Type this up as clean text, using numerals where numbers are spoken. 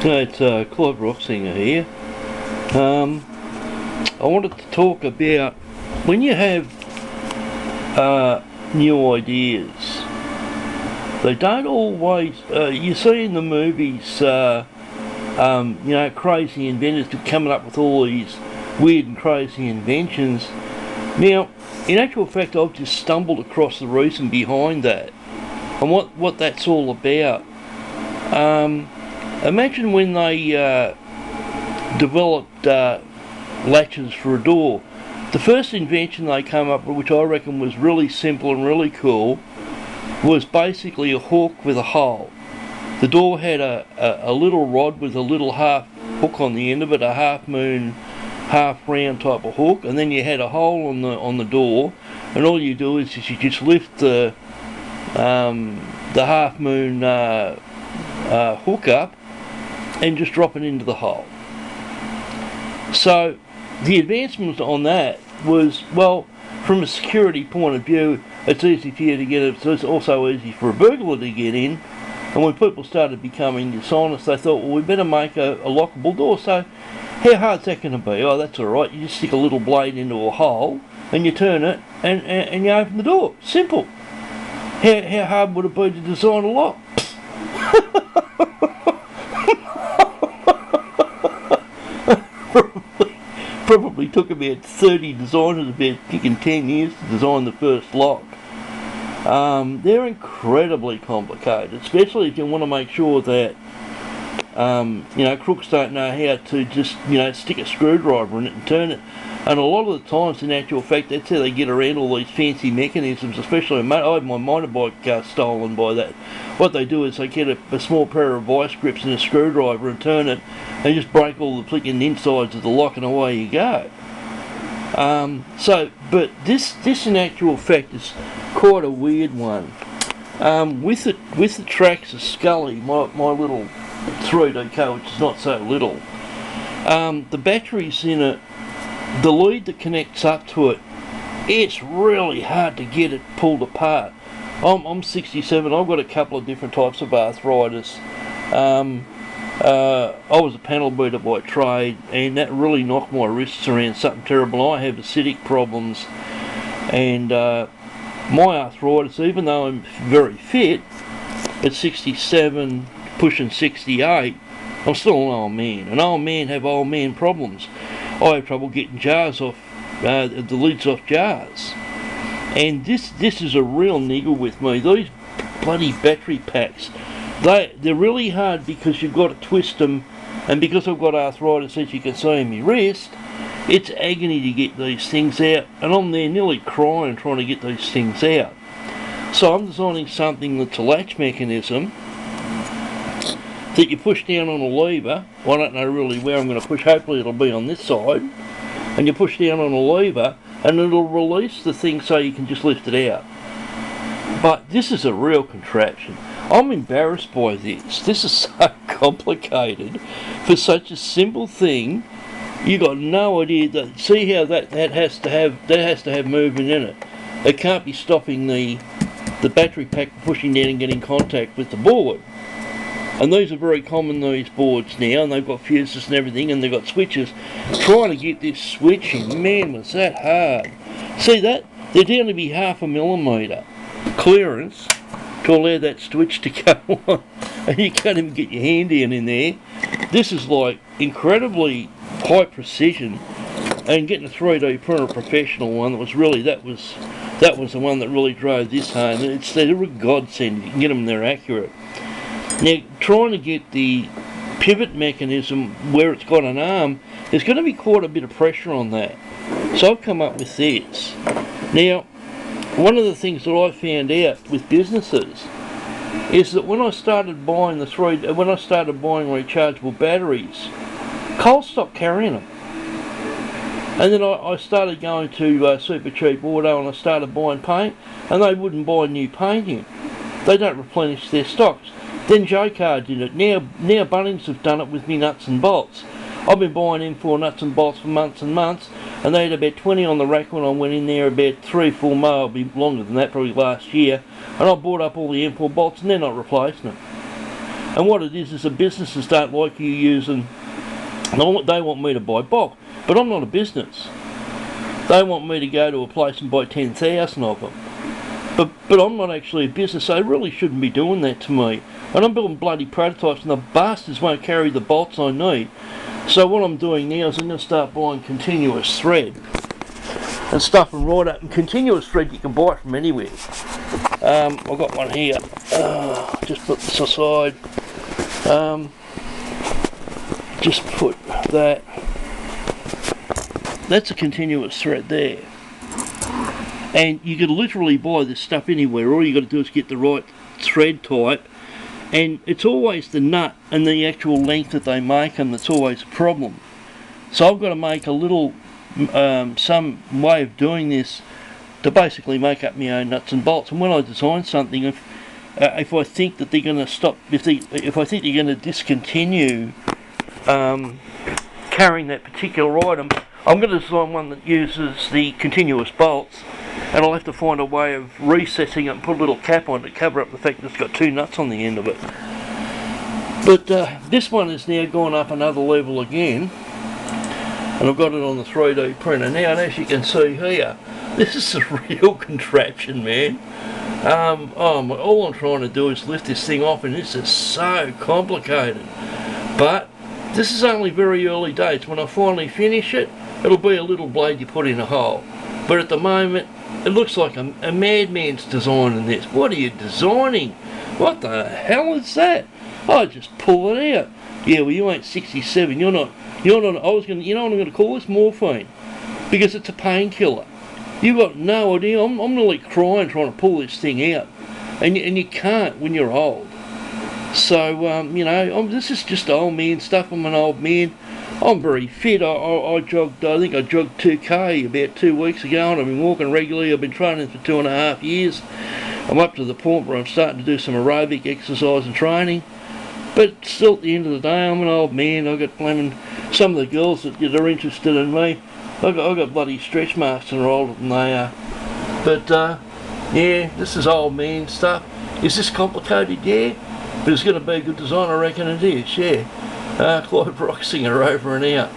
It's Clive Rocksinger here. I wanted to talk about when you have new ideas. They don't always. You see in the movies, crazy inventors coming up with all these weird and crazy inventions. Now, in actual fact, I've just stumbled across the reason behind that and what that's all about. Imagine when they developed latches for a door. The first invention they came up with, which I reckon was really simple and really cool, was basically a hook with a hole. The door had a little rod with a little half hook on the end of it, a half moon, half round type of hook, and then you had a hole on the door, and all you do is you just lift the half moon hook up and just drop it into the hole. So the advancement on that was, well, from a security point of view, it's easy for you to get it, so it's also easy for a burglar to get in. And when people started becoming dishonest, they thought, well, we better make a lockable door. So how hard's that going to be? Oh, that's alright, you just stick a little blade into a hole and you turn it and you open the door. Simple. How hard would it be to design a lock? Probably took about 30 designers about 10 years to design the first lock. They're incredibly complicated, especially if you want to make sure that crooks don't know how to just stick a screwdriver in it and turn it. And a lot of the times, in actual fact, that's how they get around all these fancy mechanisms. Especially, I had my motorbike stolen by that. What they do is they get a small pair of vice grips and a screwdriver and turn it, and just break all the flicking insides of the lock, and away you go. But this in actual fact is quite a weird one. With the tracks of Scully, my little 3D car, which is not so little, the batteries in it, the lead that connects up to it, it's really hard to get it pulled apart. I'm 67, I've got a couple of different types of arthritis. I was a panel beater by trade, and that really knocked my wrists around something terrible. I have acidic problems, and my arthritis, even though I'm very fit, at 67, pushing 68, I'm still an old man. An old man have old man problems. I have trouble getting jars off, the lids off jars. And this is a real niggle with me. These bloody battery packs, they're really hard because you've got to twist them, and because I've got arthritis, as you can see in my wrist, it's agony to get these things out, and I'm there nearly crying trying to get these things out. So I'm designing something that's a latch mechanism that you push down on a lever. I don't know really where I'm going to push, hopefully it'll be on this side, and you push down on a lever and it'll release the thing so you can just lift it out. But this is a real contraption. I'm embarrassed by this. This is so complicated for such a simple thing. You got no idea that. See how that has to have movement in it. It can't be stopping the battery pack pushing down and getting contact with the board. And these are very common, these boards now, and they've got fuses and everything, and they've got switches. Trying to get this switching, man, was that hard. See that? They're down to be 0.5 millimetre clearance to allow that switch to go on, and you can't even get your hand down in there. This is like incredibly high precision, and getting a 3D printer, professional one, that was the one that really drove this home. They're a godsend. You can get them, they're accurate. Now, trying to get the pivot mechanism where it's got an arm, there's going to be quite a bit of pressure on that. So I've come up with this. Now, one of the things that I found out with businesses is that when I started buying rechargeable batteries, Coles stopped carrying them. And then I started going to Super Cheap Auto, and I started buying paint, and they wouldn't buy new paint in. They don't replenish their stocks. Then J-Car did it. Now Bunnings have done it with me nuts and bolts. I've been buying M4 nuts and bolts for months and months, and they had about 20 on the rack when I went in there about 3-4 more, it'll be longer than that, probably last year, and I bought up all the M4 bolts, and they're not replacing them. And what it is the businesses don't like you using, they want me to buy bulk, but I'm not a business. They want me to go to a place and buy 10,000 of them. But I'm not actually a business, so they really shouldn't be doing that to me. And I'm building bloody prototypes and the bastards won't carry the bolts I need. So what I'm doing now is I'm going to start buying continuous thread and stuffing right up. And continuous thread you can buy from anywhere. I've got one here. Just put this aside. Just put that. That's a continuous thread there. And you can literally buy this stuff anywhere. All you got to do is get the right thread type, and it's always the nut and the actual length that they make them that's always a problem. So I've got to make a little some way of doing this to basically make up my own nuts and bolts. And when I design something, if I think that they're going to stop, if I think they're going to discontinue carrying that particular item, I'm going to design one that uses the continuous bolts, and I'll have to find a way of recessing it and put a little cap on to cover up the fact that it's got two nuts on the end of it. But this one has now gone up another level again, and I've got it on the 3D printer now, and as you can see here, this is a real contraption, man. All I'm trying to do is lift this thing off, and this is so complicated. But this is only very early days. When I finally finish it, it'll be a little blade you put in a hole. But at the moment, it looks like a madman's designing this. What are you designing? What the hell is that? I just pull it out. Yeah, well, you ain't 67. You're not. You know what I'm going to call this? Morphine, because it's a painkiller. You've got no idea. I'm nearly crying trying to pull this thing out, and you can't when you're old. So this is just old man stuff. I'm an old man. I'm very fit. I jogged. I think I jogged 2k about 2 weeks ago, and I've been walking regularly. I've been training for 2.5 years. I'm up to the point where I'm starting to do some aerobic exercise and training. But still, at the end of the day, I'm an old man. I've got blaming some of the girls that are interested in me. I've got bloody stretch marks and are older than they are. But yeah, this is old man stuff. Is this complicated? Yeah. But it's going to be a good design, I reckon it is, yeah. Clyde Broxinger over and out.